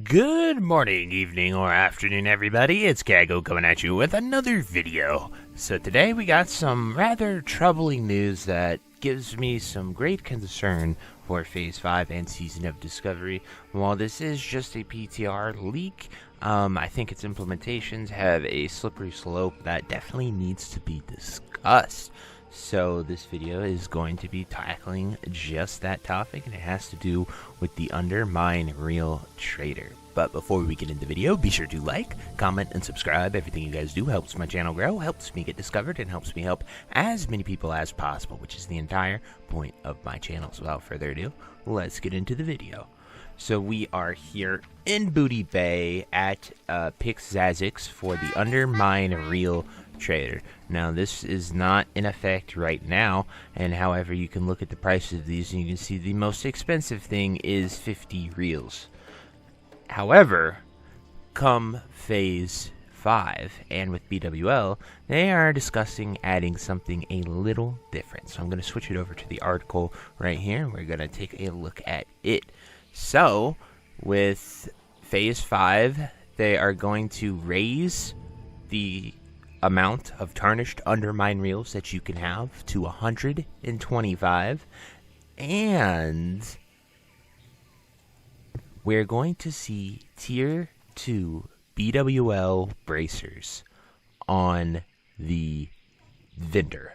Good morning, evening, or afternoon, everybody. It's Kaghoe coming at you with another video. So today we got some rather troubling news that gives me some great concern for Phase 5 and Season of Discovery. While this is just a PTR leak, I think its implementations have a slippery slope that definitely needs to be discussed. So this video is going to be tackling just that topic, and it has to do with the Undermine Real Trader. But before we get into the video, be sure to like, comment, and subscribe. Everything you guys do helps my channel grow, helps me get discovered, and helps me help as many people as possible, which is the entire point of my channel. So without further ado, let's get into the video. So we are here in Booty Bay at Pixazix for the Undermine Real Trader. Now this is not in effect right now, and however you can look at the prices of these and you can see the most expensive thing is 50 reals. However, come Phase 5 and with BWL, they are discussing adding something a little different. So I'm going to switch it over to the article right here. We're going to take a look at it. So with Phase 5, they are going to raise the amount of tarnished Undermine reels that you can have to 125, and we're going to see Tier 2 BWL bracers on the vendor.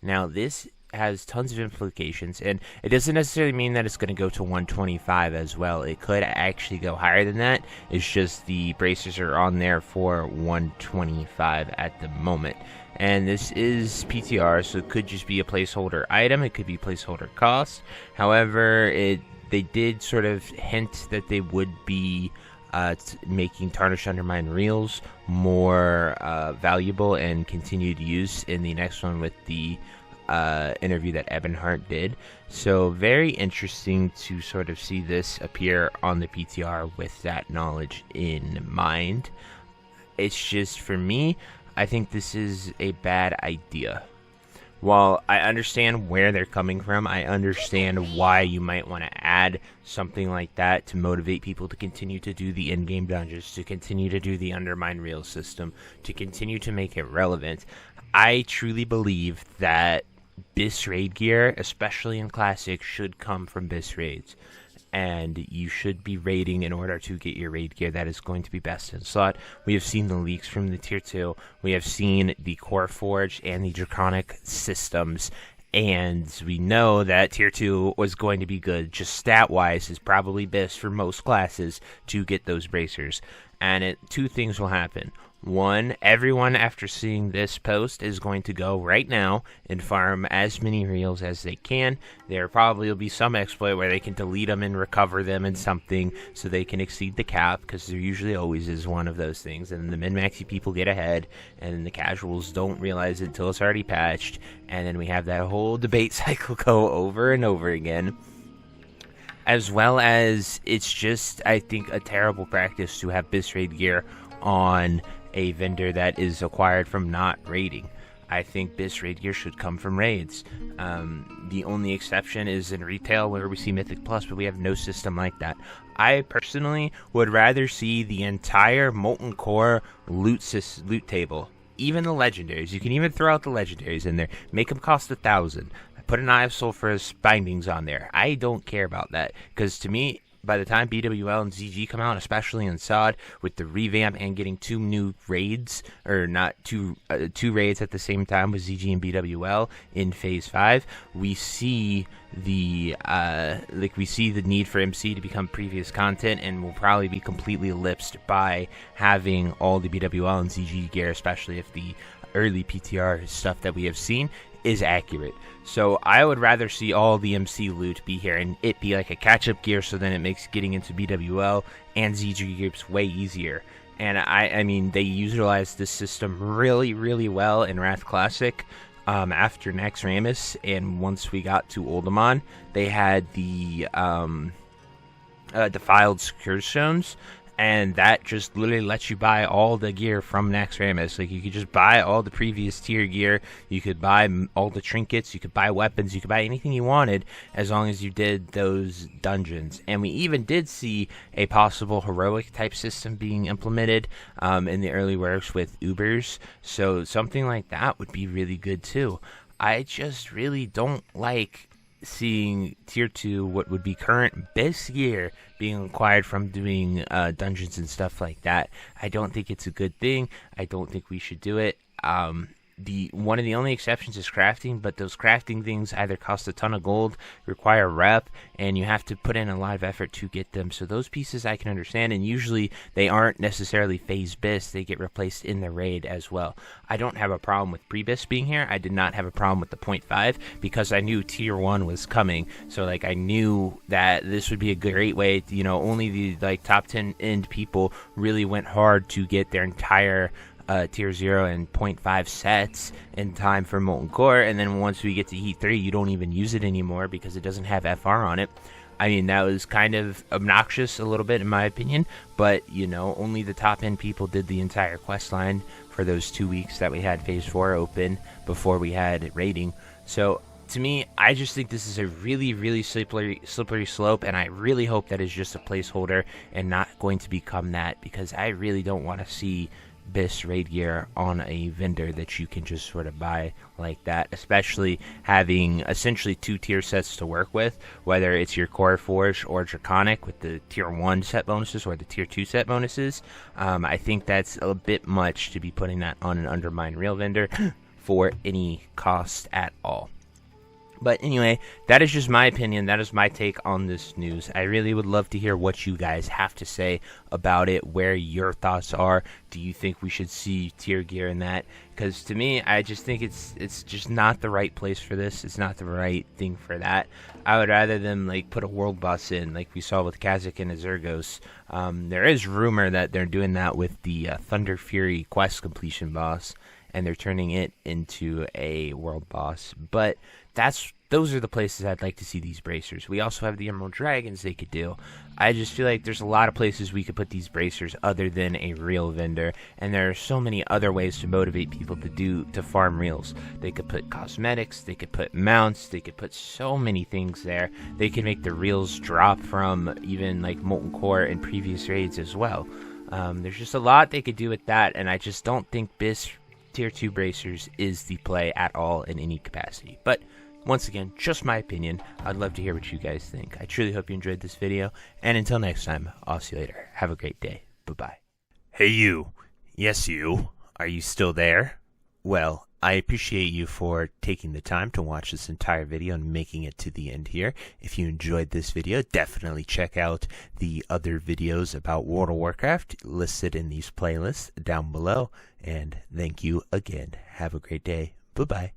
Now this has tons of implications, and it doesn't necessarily mean that it's going to go to 125 as well. It could actually go higher than that. It's just the bracers are on there for 125 at the moment, and this is PTR, so it could just be a placeholder item. It could be placeholder cost. However, they did sort of hint that they would be making tarnished Undermine reels more valuable and continued use in the next one with the interview that Ebonheart did. So very interesting to sort of see this appear on the PTR with that knowledge in mind. It's just, for me, I think this is a bad idea. While I understand where they're coming from, I understand why you might want to add something like that to motivate people to continue to do the in-game dungeons, to continue to do the Undermine reel system, to continue to make it relevant. I truly believe that BIS raid gear, especially in Classic, should come from BIS raids, and you should be raiding in order to get your raid gear that is going to be best in slot. We have seen the leaks from the Tier 2, we have seen the Core Forge and the Draconic systems, and we know that Tier 2 was going to be good, just stat-wise is probably best for most classes to get those bracers. And two things will happen. One, everyone after seeing this post is going to go right now and farm as many reels as they can. There probably will be some exploit where they can delete them and recover them in something so they can exceed the cap, because there usually always is one of those things. And the min-maxy people get ahead, and the casuals don't realize it until it's already patched. And then we have that whole debate cycle go over and over again. As well as, it's just, I think, a terrible practice to have BIS raid gear on a vendor that is acquired from not raiding. I think BIS raid gear should come from raids. The only exception is in retail where we see Mythic Plus, but we have no system like that. I personally would rather see the entire Molten Core loot table, even the legendaries. You can even throw out the legendaries in there, make them cost 1,000. Put an Eye of Sulphurous bindings on there. I don't care about that, because to me, by the time BWL and ZG come out, especially in SOD, with the revamp and getting two new raids, or not two raids at the same time with ZG and BWL in Phase 5, we see the need for MC to become previous content, and will probably be completely ellipsed by having all the BWL and ZG gear, especially if the early PTR stuff that we have seen is accurate. So I would rather see all the MC loot be here and it be like a catch-up gear, so then it makes getting into BWL and ZG groups way easier. And I mean, they utilized this system really, really well in Wrath Classic after Naxxramas, and once we got to Uldaman, they had the Defiled Secure Stones, and that just literally lets you buy all the gear from Naxxramas. Like, you could just buy all the previous tier gear, you could buy all the trinkets, you could buy weapons, you could buy anything you wanted as long as you did those dungeons. And we even did see a possible heroic type system being implemented in the early works with Ubers, so something like that would be really good too. I just really don't like seeing tier 2, what would be current best gear, being acquired from doing dungeons and stuff like that. I don't think it's a good thing. I don't think we should do it. One of the only exceptions is crafting, but those crafting things either cost a ton of gold, require rep, and you have to put in a lot of effort to get them. So those pieces I can understand, and usually they aren't necessarily phase bis, they get replaced in the raid as well. I don't have a problem with pre-bis being here. I did not have a problem with the 0.5 because I knew tier 1 was coming. So like, I knew that this would be a great way to, only the like top 10 end people really went hard to get their entire tier 0 and 0.5 sets in time for Molten Core, and then once we get to Heat 3, you don't even use it anymore because it doesn't have FR on it. I mean, that was kind of obnoxious a little bit in my opinion, but only the top end people did the entire quest line for those 2 weeks that we had Phase 4 open before we had raiding. So to me, I just think this is a really, really slippery slope, and I really hope that is just a placeholder and not going to become that, because I really don't want to see BIS raid gear on a vendor that you can just sort of buy like that, especially having essentially 2 tier sets to work with, whether it's your Core Forge or Draconic with the tier 1 set bonuses or the tier 2 set bonuses. I think that's a bit much to be putting that on an Undermine real vendor for any cost at all. But anyway, that is just my opinion. That is my take on this news. I really would love to hear what you guys have to say about it, where your thoughts are. Do you think we should see tier gear in that? Because to me, I just think it's just not the right place for this. It's not the right thing for that. I would rather them like put a world boss in, like we saw with Kaghoe and Azurgos. There is rumor that they're doing that with the Thunder Fury quest completion boss, and they're turning it into a world boss. But those are the places I'd like to see these bracers. We also have the Emerald Dragons they could do. I just feel like there's a lot of places we could put these bracers other than a real vendor, and there are so many other ways to motivate people to farm reels. They could put cosmetics, they could put mounts, they could put so many things there. They could make the reels drop from even like Molten Core and previous raids as well. There's just a lot they could do with that, and I just don't think BIS tier 2 bracers is the play at all in any capacity. But once again, just my opinion. I'd love to hear what you guys think. I truly hope you enjoyed this video, and until next time, I'll see you later. Have a great day. Bye-bye. Hey you. Yes you. Are you still there? Well, I appreciate you for taking the time to watch this entire video and making it to the end here. If you enjoyed this video, definitely check out the other videos about World of Warcraft listed in these playlists down below. And thank you again. Have a great day. Bye-bye.